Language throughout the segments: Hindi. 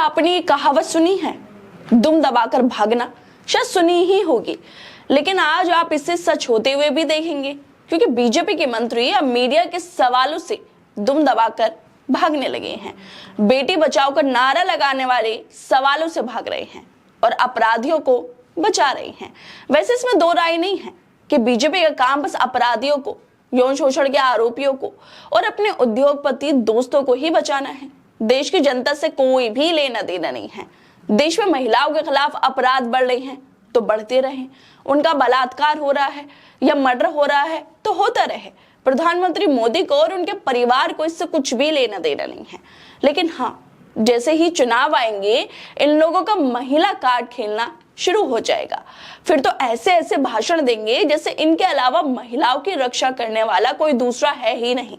आपने कहावत सुनी है, दुम दबाकर भागना? शायद सुनी ही होगी, लेकिन आज आप इसे सच होते हुए भी देखेंगे, क्योंकि बीजेपी के मंत्री अब मीडिया के सवालों से दुम दबाकर भागने लगे हैं। बेटी बचाओ का नारा लगाने वाले सवालों से भाग रहे हैं और अपराधियों को बचा रहे हैं। वैसे इसमें दो राय नहीं है कि बीजेपी का काम बस अपराधियों को, यौन शोषण के आरोपियों को और अपने उद्योगपति दोस्तों को ही बचाना है। देश की जनता से कोई भी लेना देना नहीं है। देश में महिलाओं के खिलाफ अपराध बढ़ रहे हैं तो बढ़ते रहे, उनका बलात्कार हो रहा है या मर्डर हो रहा है तो होता रहे। प्रधानमंत्री मोदी को और उनके परिवार को इससे कुछ भी लेना देना नहीं है। लेकिन हाँ, जैसे ही चुनाव आएंगे, इन लोगों का महिला कार्ड खेलना शुरू हो जाएगा। फिर तो ऐसे ऐसे भाषण देंगे जैसे इनके अलावा महिलाओं की रक्षा करने वाला कोई दूसरा है ही नहीं।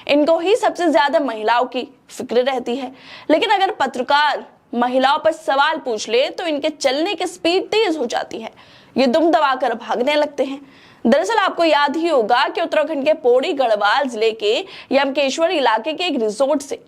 इनको ही सबसे ज्यादा महिलाओं की फिक्र रहती है। लेकिन अगर पत्रकार महिलाओं पर सवाल पूछ ले तो इनके चलने की स्पीड तेज हो जाती है, ये दुम दबाकर भागने लगते हैं। दरअसल आपको याद ही होगा कि उत्तराखंड के पौड़ी गढ़वाल जिले के यमकेश्वर इलाके के एक रिजोर्ट से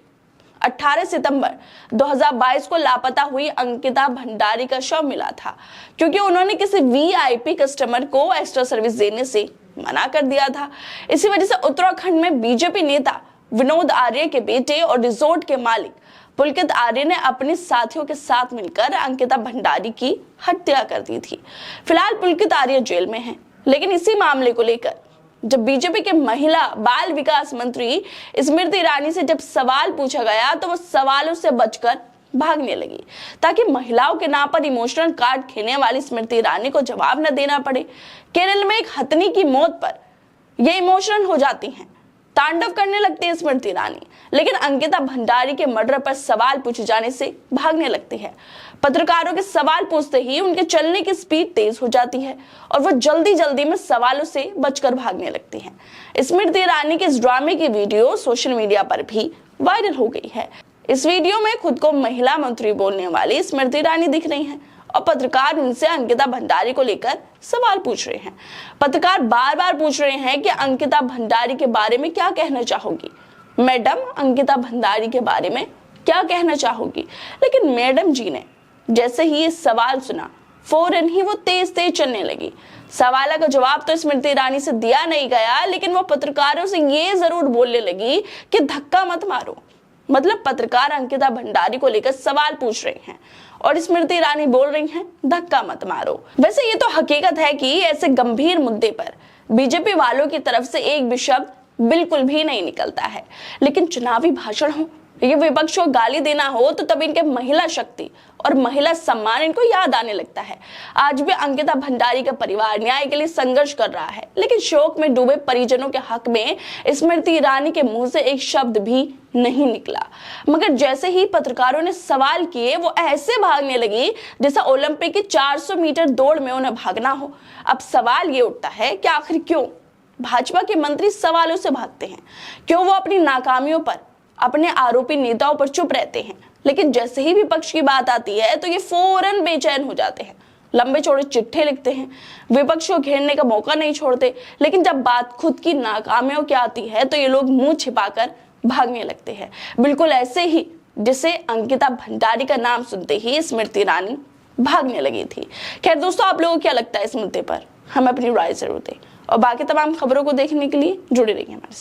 18 सितंबर 2022 को लापता हुई अंकिता भंडारी का शव मिला था, क्योंकि उन्होंने किसी वीआईपी कस्टमर को एक्स्ट्रा सर्विस देने से मना कर दिया था। इसी वजह से उत्तराखंड में बीजेपी नेता विनोद आर्य के बेटे और रिजोर्ट के मालिक पुलकित आर्य ने अपने साथियों के साथ मिलकर अंकिता भंडारी की हत्या कर दी थी। फिलहाल पुलकित आर्य जेल में हैं, लेकिन इसी मामले को लेकर जब बीजेपी के महिला बाल विकास मंत्री स्मृति ईरानी से जब सवाल पूछा गया तो वो सवालों से बचकर भागने लगी, ताकि महिलाओं के नाम पर इमोशनल कार्ड खेलने वाली स्मृति ईरानी को जवाब न देना पड़े। केरल में एक हथनी की मौत पर ये इमोशनल हो जाती हैं, तांडव करने लगती है स्मृति ईरानी, लेकिन अंकिता भंडारी के मर्डर पर सवाल पूछे जाने से भागने लगती है। पत्रकारों के सवाल पूछते ही उनके चलने की स्पीड तेज हो जाती है और वो जल्दी जल्दी में सवालों से बचकर भागने लगती हैं। स्मृति ईरानी के इस ड्रामे की वीडियो सोशल मीडिया पर भी वायरल हो गई है। इस वीडियो में खुद को महिला मंत्री बोलने वाली स्मृति ईरानी दिख रही हैं और पत्रकार उनसे अंकिता भंडारी को लेकर सवाल पूछ रहे हैं। पत्रकार बार बार पूछ रहे हैं कि अंकिता भंडारी के बारे में क्या कहना चाहोगी मैडम, अंकिता भंडारी के बारे में क्या कहना चाहोगी। लेकिन मैडम जी ने जैसे ही ये सवाल सुना, फौरन ही वो तेज तेज चलने लगी। सवाल का जवाब तो स्मृति ईरानी से दिया नहीं गया, लेकिन वो पत्रकारों से ये जरूर बोलने लगी कि धक्का मत मारो। मतलब पत्रकार अंकिता भंडारी को लेकर सवाल पूछ रहे हैं और स्मृति ईरानी बोल रही हैं धक्का मत मारो। वैसे ये तो हकीकत है कि ऐसे गंभीर मुद्दे पर बीजेपी वालों की तरफ से एक भी शब्द बिल्कुल भी नहीं निकलता है, लेकिन चुनावी भाषण हो, ये विपक्ष को गाली देना हो तो तब इनके महिला शक्ति और महिला सम्मान इनको याद आने लगता है। आज भी अंकिता भंडारी का परिवार न्याय के लिए संघर्ष कर रहा है, लेकिन शोक में डूबे परिजनों के हक में स्मृति ईरानी के मुंह से एक शब्द भी नहीं निकला। मगर जैसे ही पत्रकारों ने सवाल किए, वो ऐसे भागने लगी जैसे ओलंपिक की 400 मीटर दौड़ में उन्हें भागना हो। अब सवाल ये उठता है कि आखिर क्यों भाजपा के मंत्री सवालों से भागते हैं? क्यों वो अपनी नाकामियों पर, अपने आरोपी नेताओं पर चुप रहते हैं, लेकिन जैसे ही विपक्ष की बात आती है तो ये फौरन बेचैन हो जाते हैं, लंबे चौड़े चिट्ठे लिखते हैं, विपक्ष को घेरने का मौका नहीं छोड़ते। लेकिन जब बात खुद की नाकामियों की आती है तो ये लोग मुंह छिपाकर भागने लगते हैं, बिल्कुल ऐसे ही जिसे अंकिता भंडारी का नाम सुनते ही स्मृति ईरानी भागने लगी थी। खैर दोस्तों, आप लोगों को क्या लगता है इस मुद्दे पर? हमें अपनी राय जरूर दें और बाकी तमाम खबरों को देखने के लिए जुड़े रहिए हमारे साथ।